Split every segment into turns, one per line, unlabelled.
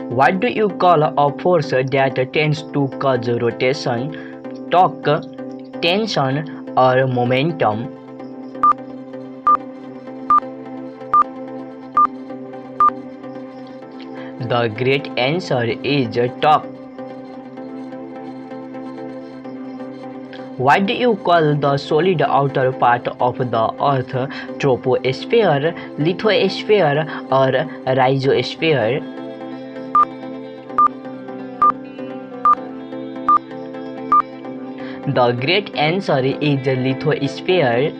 What do you call a force that tends to cause rotation, torque, tension, or momentum? The great answer is torque. What do you call the solid outer part of the Earth? Troposphere, lithosphere, or rhizosphere? The great answer is lithosphere.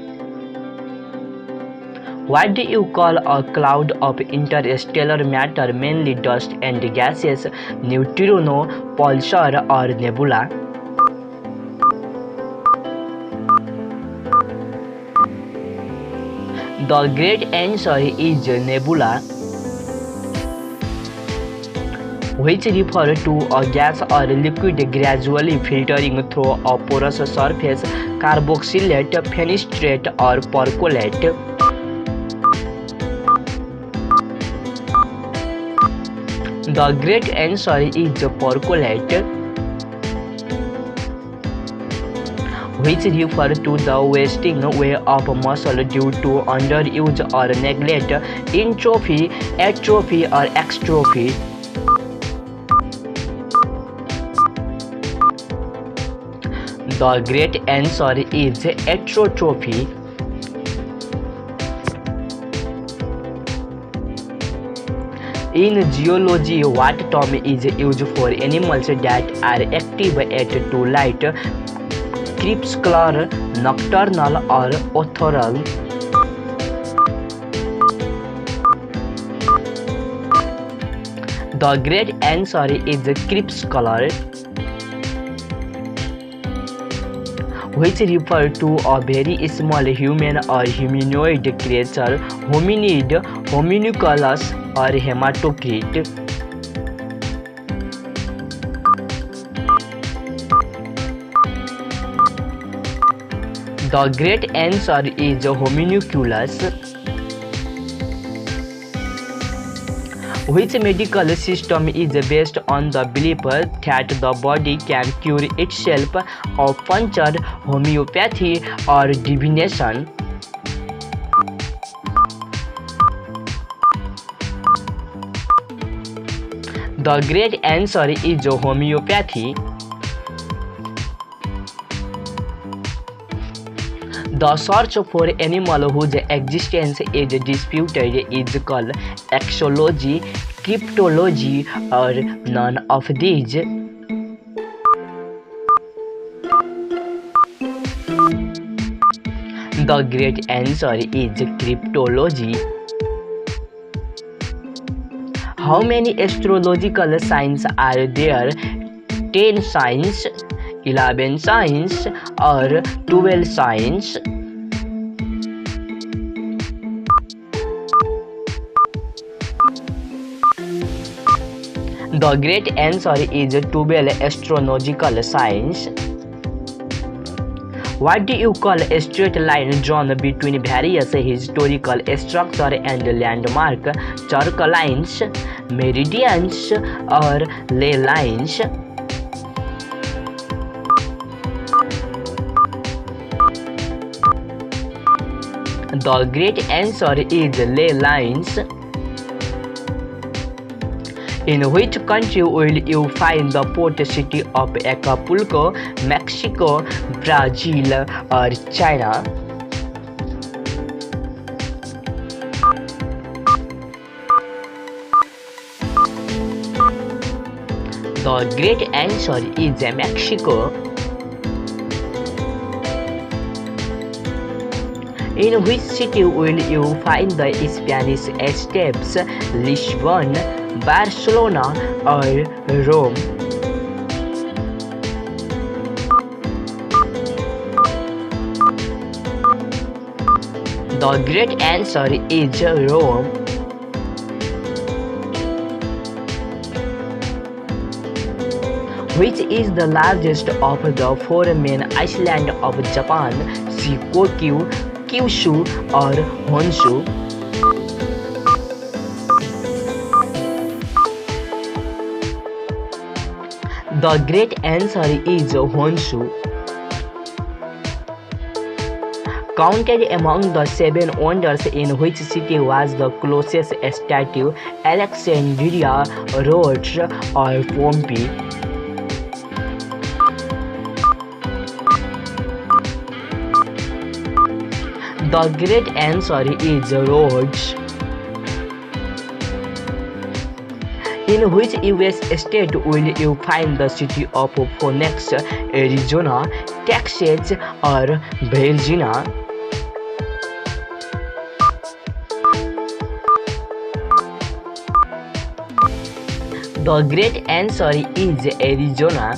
What do you call a cloud of interstellar matter, mainly dust and gases? Neutrino, pulsar, or nebula? The great answer is nebula, which refer to a gas or liquid gradually filtering through a porous surface, carboxylate, fenestrate, or percolate. The great answer is percolate, which refer to the wasting away of muscle due to underuse or neglect, entropy, atrophy, or extrophy. The great answer is atrophy. In geology, what term is used for animals that are active at twilight? Crepuscular, nocturnal, or auroral? The great answer is crepuscular, which refer to a very small human or humanoid creature, hominid, homunculus, or hematocrit. The great answer is homunculus. Which medical system is based on the belief that the body can cure itself, of puncture, homeopathy, or divination? The great answer is homeopathy. The search for animal whose existence is disputed is called exology, cryptology, or none of these. The great answer is cryptology. How many astrological signs are there? 10 signs, 11 signs, or 12 signs? The great answer is 12 astrological signs. What do you call a straight line drawn between various historical structures and landmarks? Chalk lines, meridians, or ley lines? The great answer is ley lines. In which country will you find the port city of Acapulco? Mexico, Brazil, or China? The great answer is Mexico. In which city will you find the Spanish Steps? Lisbon, Barcelona, or Rome? The great answer is Rome. Which is the largest of the four main islands of Japan? Shikoku, Kyushu, or Honshu? The great answer is Honshu. Counted among the seven wonders, in which city was the closest statue? Alexandria, Rhodes, or Pompeii? The great answer is Rhodes. In which US state will you find the city of Phoenix, Arizona, Texas, or Virginia? The great answer is Arizona.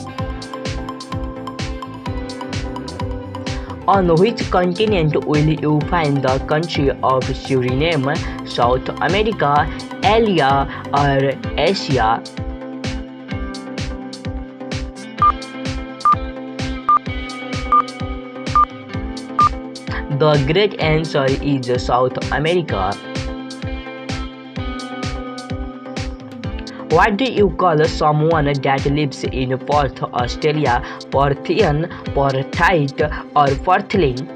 On which continent will you find the country of Suriname? South America, Asia, or Asia? The great answer is South America. What do you call someone that lives in Perth, Australia? Perthian, Perthite, or Perthling?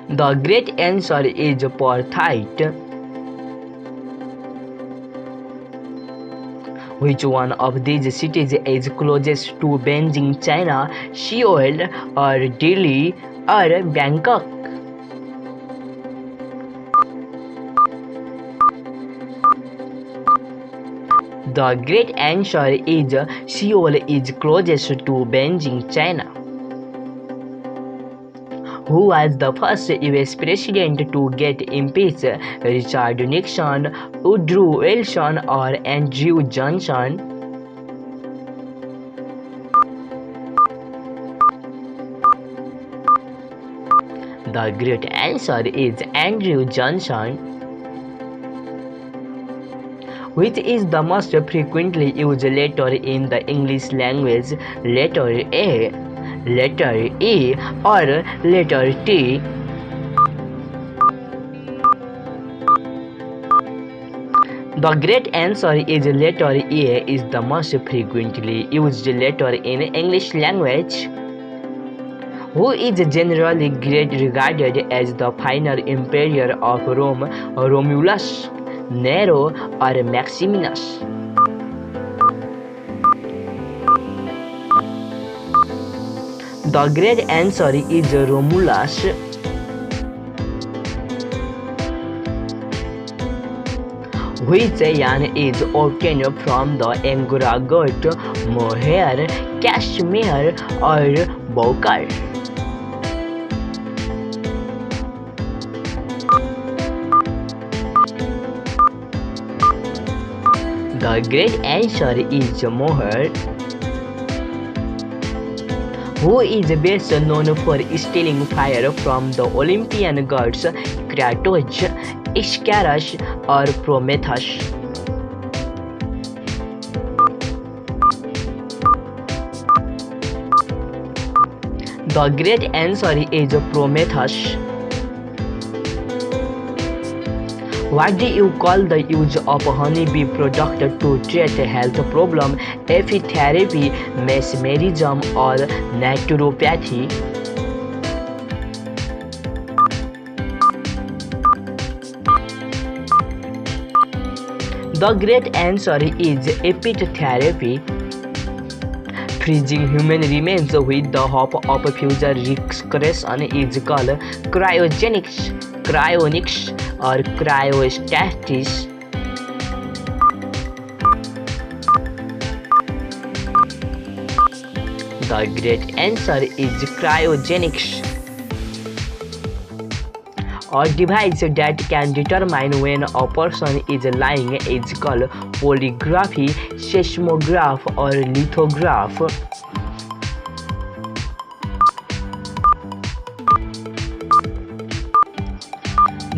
The great answer is Perthite. Which one of these cities is closest to Beijing, China? Seoul, or Delhi, or Bangkok? The great answer is Seoul is closest to Beijing, China. Who was the first US president to get impeached? Richard Nixon, Woodrow Wilson, or Andrew Johnson? The great answer is Andrew Johnson. Which is the most frequently used letter in the English language? Letter A, letter E, or letter T? The great answer is letter A is the most frequently used letter in English language. Who is generally regarded as the final emperor of Rome? Romulus, Nero, or Maximinus? The great answer is Romulus. Which yarn is obtained from the Angora goat? Mohair, cashmere, or bouquet? The great answer is mohair. Who is best known for stealing fire from the Olympian gods? Kratos, Icarus, or Prometheus? The great answer is Prometheus. What do you call the use of honeybee product to treat health problem? Apitherapy, mesmerism, or naturopathy? The great answer is apitherapy. Freezing human remains with the hope of future recreation is called cryogenics, cryonics, or cryostasis. The great answer is cryogenics. A device that can determine when a person is lying is called polygraphy, seismograph, or lithograph.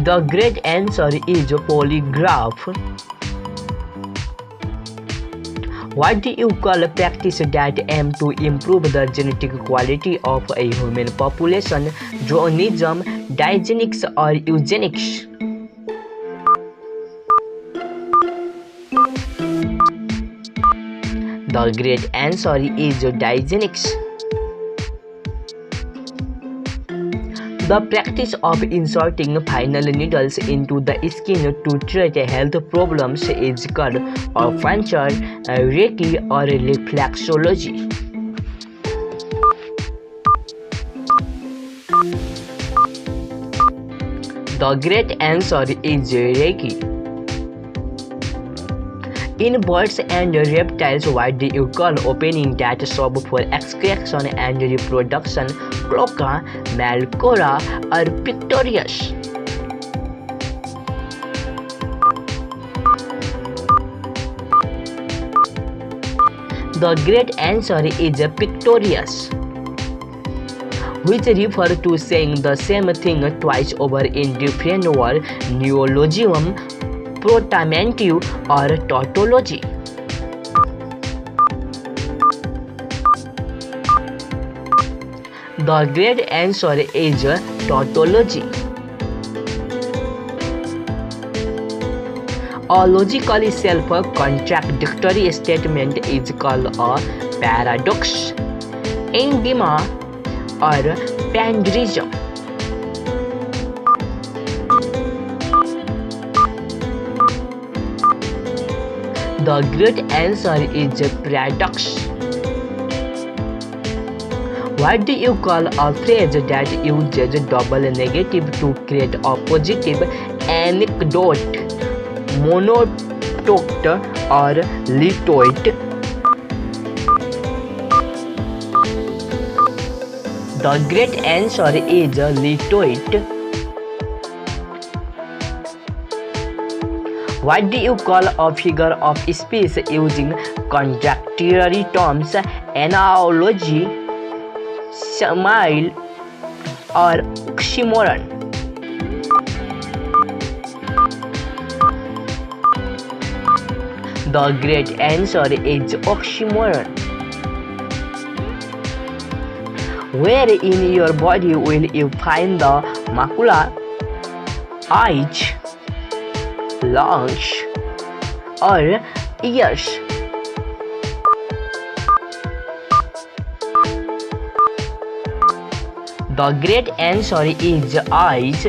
The great answer is polygraph. What do you call a practice that aim to improve the genetic quality of a human population? Dronism, digenics, or eugenics? The great answer is digenics. The practice of inserting final needles into the skin to treat health problems is called acupuncture, Reiki, or reflexology. The great answer is Reiki. In birds and reptiles, what do you call opening that serve for excretion and reproduction? Cloaca, malcora, or pictorius? The great answer is pictorius, which refers to saying the same thing twice over in different words, neologism, portmanteau, or tautology. The great answer is tautology. A logically self-contradictory statement is called a paradox, enigma, or panderism. The great answer is paradox. What do you call a phrase that uses double negative to create a positive anecdote? Monotote or litote? The great answer is litote. What do you call a figure of speech using contradictory terms, analogy, simile, or oxymoron? The great answer is oxymoron. Where in your body will you find the macula, eyes, lungs, or ears? The great answer is eyes.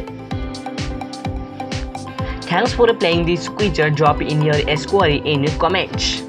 Thanks for playing this quiz. Drop in your score in comments.